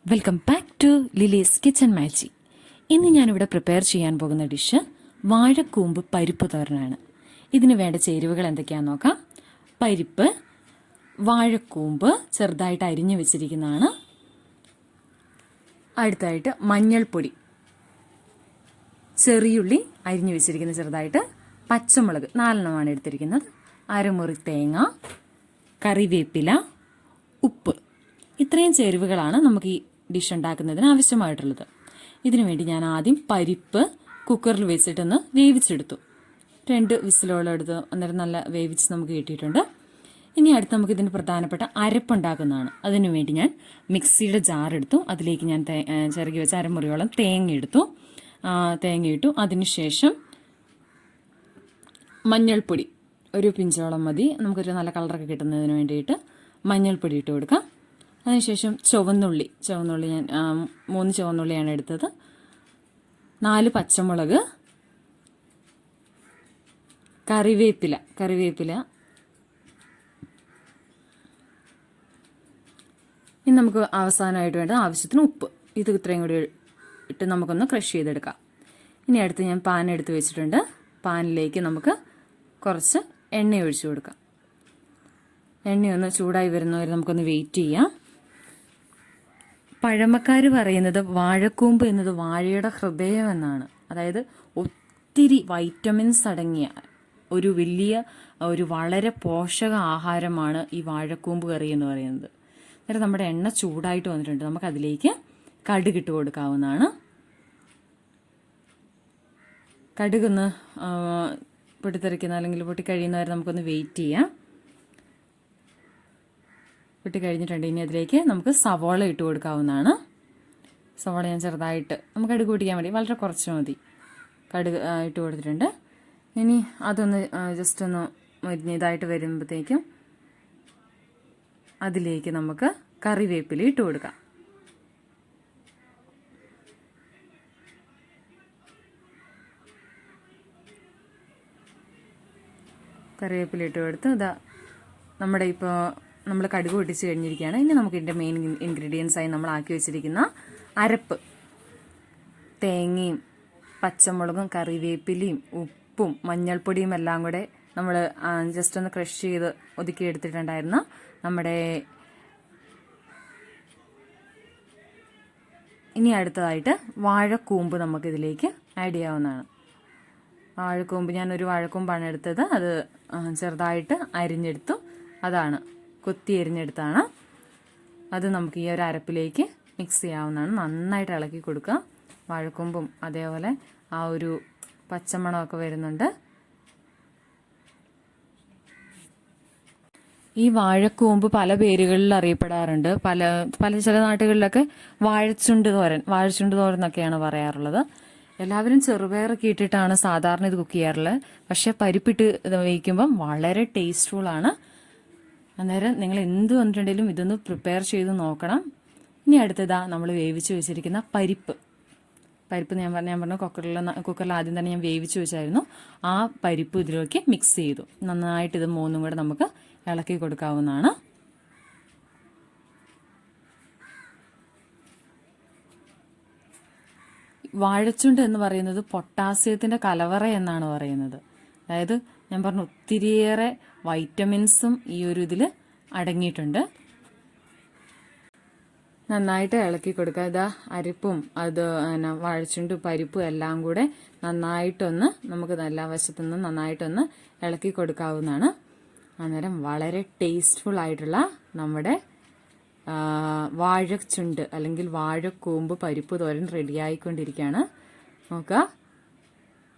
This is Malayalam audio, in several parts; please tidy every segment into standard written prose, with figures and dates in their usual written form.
Welcome back to Lily's kitchen magic. ഇന്ന് ഞാനിവിടെ പ്രിപ്പയർ ചെയ്യാൻ പോകുന്ന ഡിഷ് വാഴക്കൂമ്പ് പരിപ്പ് തോരനാണ്. ഇതിന് വേണ്ട ചേരുവകൾ എന്തൊക്കെയാണെന്ന് നോക്കാം. പരിപ്പ്, വാഴക്കൂമ്പ് ചെറുതായിട്ട് അരിഞ്ഞു വെച്ചിരിക്കുന്നതാണ്. അടുത്തായിട്ട് മഞ്ഞൾപ്പൊടി, ചെറിയുള്ളി അരിഞ്ഞു വെച്ചിരിക്കുന്നത് ചെറുതായിട്ട്, പച്ചമുളക് 4 എടുത്തിരിക്കുന്നത്, അരമുറി തേങ്ങ, കറിവേപ്പില, ഉപ്പ്. ഇത്രയും ചേരുവകളാണ് നമുക്ക് ഈ ഡിഷ് ഉണ്ടാക്കുന്നതിന് ആവശ്യമായിട്ടുള്ളത്. ഇതിനു വേണ്ടി ഞാൻ ആദ്യം പരിപ്പ് കുക്കറിൽ വെച്ചിട്ടൊന്ന് വേവിച്ചെടുത്തു. 2 വിസിലോളം എടുത്ത് അന്നേരം നല്ല വേവിച്ച് നമുക്ക് കിട്ടിയിട്ടുണ്ട്. ഇനി അടുത്ത് നമുക്ക് ഇതിന് പ്രധാനപ്പെട്ട അരപ്പുണ്ടാക്കുന്നതാണ്. അതിനു വേണ്ടി ഞാൻ മിക്സിയുടെ ജാർ എടുത്തു. അതിലേക്ക് ഞാൻ ചിരകി വെച്ച അരമുറിയോളം തേങ്ങ ഇട്ടു. അതിനുശേഷം മഞ്ഞൾപ്പൊടി ഒരു പിഞ്ചോളം മതി, നമുക്കൊരു നല്ല കളറൊക്കെ കിട്ടുന്നതിന് വേണ്ടിയിട്ട് മഞ്ഞൾപ്പൊടി ഇട്ട് കൊടുക്കാം. അതിനുശേഷം ചുവന്നുള്ളി ഞാൻ 3 ചുവന്നുള്ളിയാണ് എടുത്തത്, 4 പച്ചമുളക്, കറിവേപ്പില. ഇനി നമുക്ക് അവസാനമായിട്ട് വേണ്ട ആവശ്യത്തിന് ഉപ്പ്. ഇത് ഇത്രയും കൂടി ഇട്ട് നമുക്കൊന്ന് ക്രഷ് ചെയ്തെടുക്കാം. ഇനി അടുത്ത് ഞാൻ പാൻ എടുത്ത് വെച്ചിട്ടുണ്ട്. പാനിലേക്ക് നമുക്ക് കുറച്ച് എണ്ണ ഒഴിച്ചു കൊടുക്കാം. എണ്ണയൊന്ന് ചൂടായി വരുന്നവരെ നമുക്കൊന്ന് വെയിറ്റ് ചെയ്യാം. പഴമക്കാർ പറയുന്നത് വാഴക്കൂമ്പ് എന്നത് വാഴയുടെ ഹൃദയം എന്നാണ്. അതായത് ഒത്തിരി വൈറ്റമിൻസ് അടങ്ങിയ ഒരു വളരെ പോഷക ആഹാരമാണ് ഈ വാഴക്കൂമ്പ് കറി എന്ന് പറയുന്നത്. അന്നേരം നമ്മുടെ എണ്ണ ചൂടായിട്ട് വന്നിട്ടുണ്ട്. നമുക്കതിലേക്ക് കടുകിട്ട് കൊടുക്കാവുന്നതാണ്. കടുകൊന്ന് പൊട്ടിത്തെറിക്കുന്ന അല്ലെങ്കിൽ പൊട്ടിക്കഴിയുന്നവരെ നമുക്കൊന്ന് വെയിറ്റ് ചെയ്യാം. പൊട്ടിക്കഴിഞ്ഞിട്ടുണ്ട്. ഇനി അതിലേക്ക് നമുക്ക് സവോള ഇട്ട് കൊടുക്കാവുന്നതാണ്. സവോള ഞാൻ ചെറുതായിട്ട് നമുക്ക് കടുക് പൊട്ടിക്കാൻ വേണ്ടി വളരെ കുറച്ച് മതി കടുക് ഇട്ട് കൊടുത്തിട്ടുണ്ട്. ഇനി അതൊന്ന് ജസ്റ്റ് ഒന്ന് ഇതായിട്ട് വരുമ്പോഴത്തേക്കും അതിലേക്ക് നമുക്ക് കറിവേപ്പില ഇട്ട് കൊടുക്കാം. കറിവേപ്പില ഇട്ട് കൊടുത്ത് നമ്മൾ കടുക് പൊട്ടിച്ച് കഴിഞ്ഞിരിക്കുകയാണ്. ഇനി നമുക്ക് ഇതിൻ്റെ മെയിൻ ഇൻഗ്രീഡിയൻസ് ആയി നമ്മൾ ആക്കി വെച്ചിരിക്കുന്ന അരപ്പ്, തേങ്ങയും പച്ചമുളകും കറിവേപ്പിലയും ഉപ്പും മഞ്ഞൾപ്പൊടിയും എല്ലാം കൂടെ നമ്മൾ ജസ്റ്റ് ഒന്ന് ക്രഷ് ചെയ്ത് ഒതുക്കി എടുത്തിട്ടുണ്ടായിരുന്ന നമ്മുടെ. ഇനി അടുത്തതായിട്ട് വാഴക്കൂമ്പ് നമുക്കിതിലേക്ക് ആഡ് ചെയ്യാവുന്നതാണ്. വാഴക്കൂമ്പ് ഞാനൊരു വാഴക്കൂമ്പാണ് എടുത്തത്. അത് ചെറുതായിട്ട് അരിഞ്ഞെടുത്തു. അതാണ് കൊത്തി അരിഞ്ഞെടുത്താണ്. അത് നമുക്ക് ഈ ഒരു അരപ്പിലേക്ക് മിക്സ് ചെയ്യാവുന്നതാണ്. നന്നായിട്ട് ഇളക്കി കൊടുക്കുക. വാഴക്കൂമ്പും അതേപോലെ ആ ഒരു പച്ചമണമൊക്കെ വരുന്നുണ്ട്. ഈ വാഴക്കൂമ്പ് പല പേരുകളിൽ അറിയപ്പെടാറുണ്ട്. ചില നാട്ടുകളിലൊക്കെ വാഴച്ചുണ്ട് തോരൻ എന്നൊക്കെയാണ് പറയാറുള്ളത്. എല്ലാവരും ചെറുപയറൊക്കെ ഇട്ടിട്ടാണ് സാധാരണ ഇത് കുക്ക് ചെയ്യാറുള്ളത്. പക്ഷെ പരിപ്പിട്ട് വേവിക്കുമ്പം വളരെ ടേസ്റ്റ്ഫുള്ളാണ്. അന്നേരം നിങ്ങൾ എന്ത് വന്നിട്ടുണ്ടെങ്കിലും ഇതൊന്ന് പ്രിപ്പയർ ചെയ്ത് നോക്കണം. ഇനി അടുത്തതാ നമ്മൾ വേവിച്ച് വെച്ചിരിക്കുന്ന പരിപ്പ് ഞാൻ പറഞ്ഞു കുക്കറിൽ ആദ്യം തന്നെ ഞാൻ വേവിച്ച് വെച്ചായിരുന്നു. ആ പരിപ്പ് ഇതിലേക്ക് മിക്സ് ചെയ്തു. നന്നായിട്ട് ഇത് 3 കൂടെ നമുക്ക് ഇളക്കി കൊടുക്കാവുന്നതാണ്. വാഴച്ചുണ്ട് എന്ന് പറയുന്നത് പൊട്ടാസ്യത്തിൻ്റെ കലവറ എന്നാണ് പറയുന്നത്. അതായത് ഞാൻ പറഞ്ഞു ഒത്തിരിയേറെ വൈറ്റമിൻസും ഈ ഒരു ഇതിൽ അടങ്ങിയിട്ടുണ്ട്. നന്നായിട്ട് ഇളക്കി കൊടുക്കുക. ഇതാ അരിപ്പും വാഴച്ചുണ്ട് പരിപ്പും എല്ലാം കൂടെ നന്നായിട്ടൊന്ന് നമുക്ക് എല്ലാ വശത്തുനിന്നും നന്നായിട്ടൊന്ന് ഇളക്കി കൊടുക്കാവുന്നതാണ്. അന്നേരം വളരെ ടേസ്റ്റ്ഫുൾ ആയിട്ടുള്ള നമ്മുടെ വാഴച്ചുണ്ട് അല്ലെങ്കിൽ വാഴക്കൂമ്പ് പരിപ്പ് തോരൻ റെഡിയായിക്കൊണ്ടിരിക്കുകയാണ്. നോക്കുക,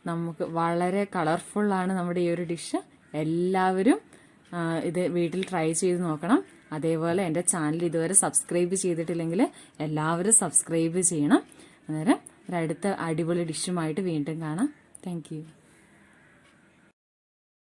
നമുക്ക് വളരെ കളർഫുള്ളാണ് നമ്മുടെ ഈ ഒരു ഡിഷ്. എല്ലാവരും ഇത് വീട്ടിൽ ട്രൈ ചെയ്ത് നോക്കണം. അതേപോലെ എൻ്റെ ചാനൽ ഇതുവരെ സബ്സ്ക്രൈബ് ചെയ്തിട്ടില്ലെങ്കിൽ എല്ലാവരും സബ്സ്ക്രൈബ് ചെയ്യണം. അന്നേരം ഒരടുത്ത അടിപൊളി ഡിഷുമായിട്ട് വീണ്ടും കാണാം. Thank you.